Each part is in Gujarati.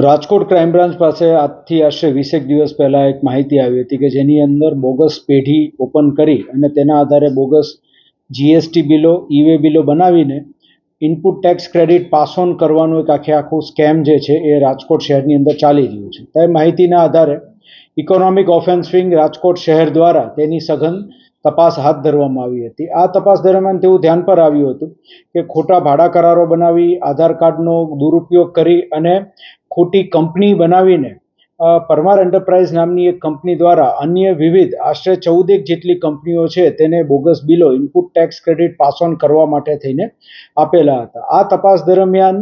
રાજકોટ ક્રાઇમ બ્રાન્ચ પાસે આજથી આશરે 20 દિવસ પહેલાં એક માહિતી આવી હતી કે જેની અંદર બોગસ પેઢી ઓપન કરી અને તેના આધારે બોગસ જીએસટી બિલો ઈ-વે બિલો બનાવીને input tax credit pass on કરવાનું એક આખું સ્કેમ જે છે એ રાજકોટ શહેરની અંદર ચાલી રહ્યું છે. તે માહિતીના આધારે ઇકોનોમિક ઓફેન્સ વિંગ રાજકોટ શહેર દ્વારા તેની સઘન તપાસ હાથ ધરવામાં આવી હતી. આ તપાસ દરમિયાન તેવું ધ્યાન પર આવ્યું હતું કે ખોટા ભાડા કરારો બનાવી, આધાર કાર્ડનો દુરુપયોગ કરી અને ખોટી કંપની બનાવીને પરમાર એન્ટરપ્રાઇઝ નામની એક કંપની દ્વારા અન્ય વિવિધ આશરે 14 જેટલી કંપનીઓ છે તેને bogus below input tax credit pass on કરવા માટે થઈને આપેલા હતા. આ તપાસ દરમિયાન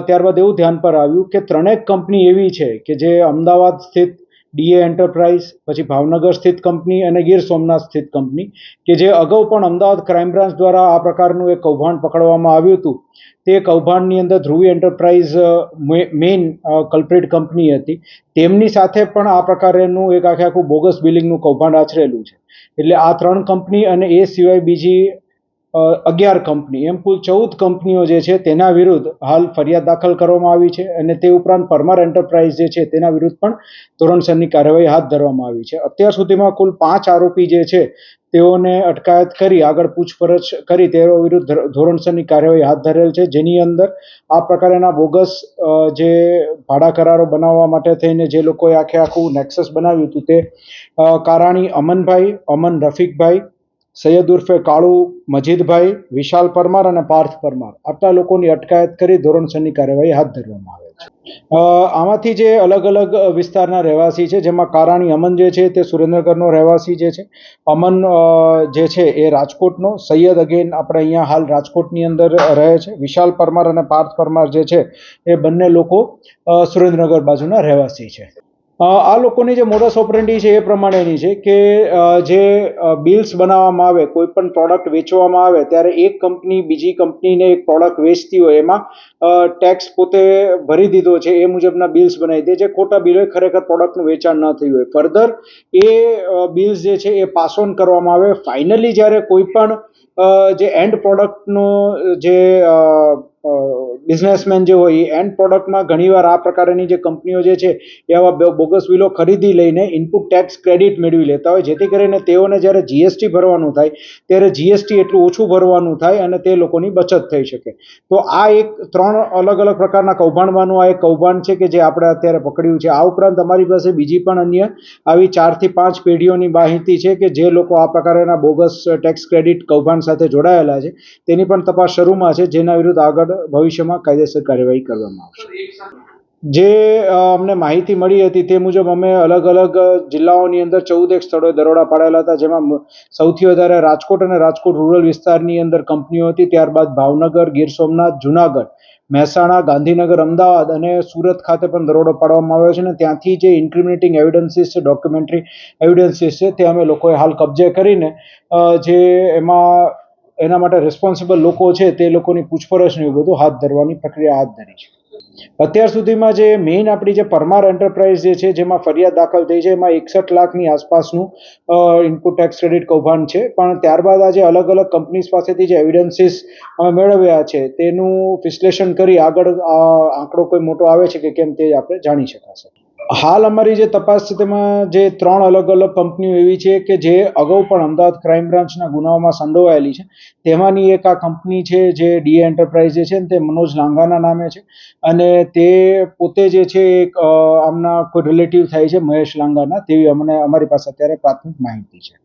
ત્યારબાદ એવું ધ્યાન પર આવ્યું કે 3 કંપની એવી છે કે જે અમદાવાદ સ્થિત ડીએ એન્ટરપ્રાઇઝ, પછી ભાવનગર સ્થિત કંપની અને ગીર સોમનાથ સ્થિત કંપની કે જે અગાઉ પણ અમદાવાદ ક્રાઇમ બ્રાન્ચ દ્વારા આ પ્રકારનું એક કૌભાંડ પકડવામાં આવ્યું હતું. તે કૌભાંડની અંદર Dhruvi enterprise main culprit company હતી. તેમની સાથે પણ આ પ્રકારનું એક આખું બોગસ બિલિંગનું કૌભાંડ આચરેલું છે. એટલે આ 3 કંપની અને એ સિવાય બીજી 11 કંપની એમ કુલ 14 કંપનીઓ જે છે તેના વિરુદ્ધ હાલ ફરિયાદ દાખલ કરવામાં આવી છે અને તે ઉપરાંત પરમાર એન્ટરપ્રાઇઝ જે છે તેના વિરુદ્ધ પણ ધોરણસરની કાર્યવાહી હાથ ધરવામાં આવી છે. અત્યાર સુધીમાં કુલ 5 આરોપી જે છે તેઓને અટકાયત કરી આગળ પૂછપરછ કરી તેઓ વિરુદ્ધ ધોરણસરની કાર્યવાહી હાથ ધરેલ છે, જેની અંદર આ પ્રકારના બોગસ જે ભાડા કરારો બનાવવા માટે થઈને જે લોકોએ આખું નેક્સસ બનાવ્યું હતું તે કારાણી અમનભાઈ, અમન રફીકભાઈ, સૈયદ ઉર્ફે કાળુ મજીદભાઈ, વિશાલ પરમાર અને પાર્થ પરમાર આટલા લોકોની અટકાયત કરી ધોરણસરની કાર્યવાહી હાથ ધરવામાં આવે છે. આમાંથી જે અલગ અલગ વિસ્તારના રહેવાસી છે, જેમાં કારાણી અમન જે છે તે સુરેન્દ્રનગરનો રહેવાસી જે છે, અમન જે છે એ રાજકોટનો, સૈયદ અગેન આપણે અહીંયા હાલ રાજકોટની અંદર રહે છે, વિશાલ પરમાર અને પાર્થ પરમાર જે છે એ બંને લોકો સુરેન્દ્રનગર બાજુના રહેવાસી છે. આ લોકોની જે મોડસ ઓપરેન્ડી છે એ પ્રમાણેની છે કે જે બિલ્સ બનાવવામાં આવે, કોઈ પણ પ્રોડક્ટ વેચવામાં આવે ત્યારે એક કંપની બીજી કંપનીને એક પ્રોડક્ટ વેચતી હોય એમાં ટેક્સ પોતે ભરી દીધો છે એ મુજબના બિલ્સ બનાવી દે, જે ખોટા બિલ હોય, ખરેખર પ્રોડક્ટનું વેચાણ ન થયું હોય. ફર્ધર એ બિલ્સ જે છે એ પાસ ઓન કરવામાં આવે. ફાઇનલી જ્યારે કોઈ પણ જે એન્ડ પ્રોડક્ટનો જે બિઝનેસમેન જે હોય એ એન્ડ પ્રોડક્ટમાં ઘણીવાર આ પ્રકારની જે કંપનીઓ જે છે એ આવા બોગસ બિલો ખરીદી લઈને ઇનપુટ ટેક્સ ક્રેડિટ મેળવી લેતા હોય, જેથી કરીને તેઓને જ્યારે જીએસટી ભરવાનું થાય ત્યારે જીએસટી એટલું ઓછું ભરવાનું થાય અને તે લોકોની બચત થઈ શકે. તો આ એક 3 અલગ અલગ પ્રકારના કૌભાંડમાંનું આ એક કૌભાંડ છે કે જે આપણે અત્યારે પકડ્યું છે. આ ઉપરાંત અમારી પાસે બીજી પણ અન્ય આવી 4 થી 5 પેઢીઓની માહિતી છે કે જે લોકો આ પ્રકારના બોગસ ટેક્સ ક્રેડિટ કૌભાંડ સાથે જોડાયેલા છે. તેની પણ તપાસ શરૂમાં છે, જેના વિરુદ્ધ આગળ ભવિષ્યમાં કાયદેસર કાર્યવાહી કરવામાં આવશે. જે અમને માહિતી મળી હતી તે મુજબ અમે અલગ અલગ જિલ્લાઓની અંદર 14 સ્થળોએ દરોડા પાડેલા હતા, જેમાં સૌથી વધારે રાજકોટ અને રાજકોટ રૂરલ વિસ્તારની અંદર કંપનીઓ હતી. ત્યારબાદ ભાવનગર, ગીર સોમનાથ, જુનાગઢ, મહેસાણા, ગાંધીનગર, અમદાવાદ અને સુરત ખાતે પણ દરોડો પાડવામાં આવ્યો છે અને ત્યાંથી જે ઇન્ક્રિમિનેટિંગ એવિડન્સીસ છે, ડોક્યુમેન્ટરી એવિડન્સીસ છે, તે અમે લોકોએ હાલ કબજે કરીને જે એમાં એના માટે રિસ્પોન્સિબલ લોકો છે તે લોકોની પૂછપરછ ને એવું બધું હાથ ધરવાની પ્રક્રિયા હાથ ધરી છે. અત્યાર સુધીમાં જે મેઇન આપણી જે પરમાર એન્ટરપ્રાઇઝ જે છે જેમાં ફરિયાદ દાખલ થઈ છે એમાં 61 લાખની આસપાસનું ઇનપુટ ટેક્સ ક્રેડિટ કૌભાંડ છે. પણ ત્યારબાદ આજે અલગ અલગ કંપનીઝ પાસેથી જે એવિડન્સીસ મેળવ્યા છે તેનું વિશ્લેષણ કરી આગળ આંકડો કોઈ મોટો આવે છે કે કેમ તે આપણે જાણી શકાશે. હાલ અમારી જે તપાસ છે તેમાં જે 3 અલગ અલગ કંપનીઓ એવી છે કે જે અગાઉ પણ અમદાવાદ ક્રાઇમ બ્રાન્ચના ગુનાઓમાં સંડોવાયેલી છે. તેમાંની એક આ કંપની છે જે ડીએ એન્ટરપ્રાઇઝ જે છે તે મનોજ લાંઘાના નામે છે અને તે પોતે જે છે એક આમના કોઈ રિલેટિવ થાય છે મહેશ લાંઘાના, તેવી અમારી પાસે અત્યારે પ્રાથમિક માહિતી છે.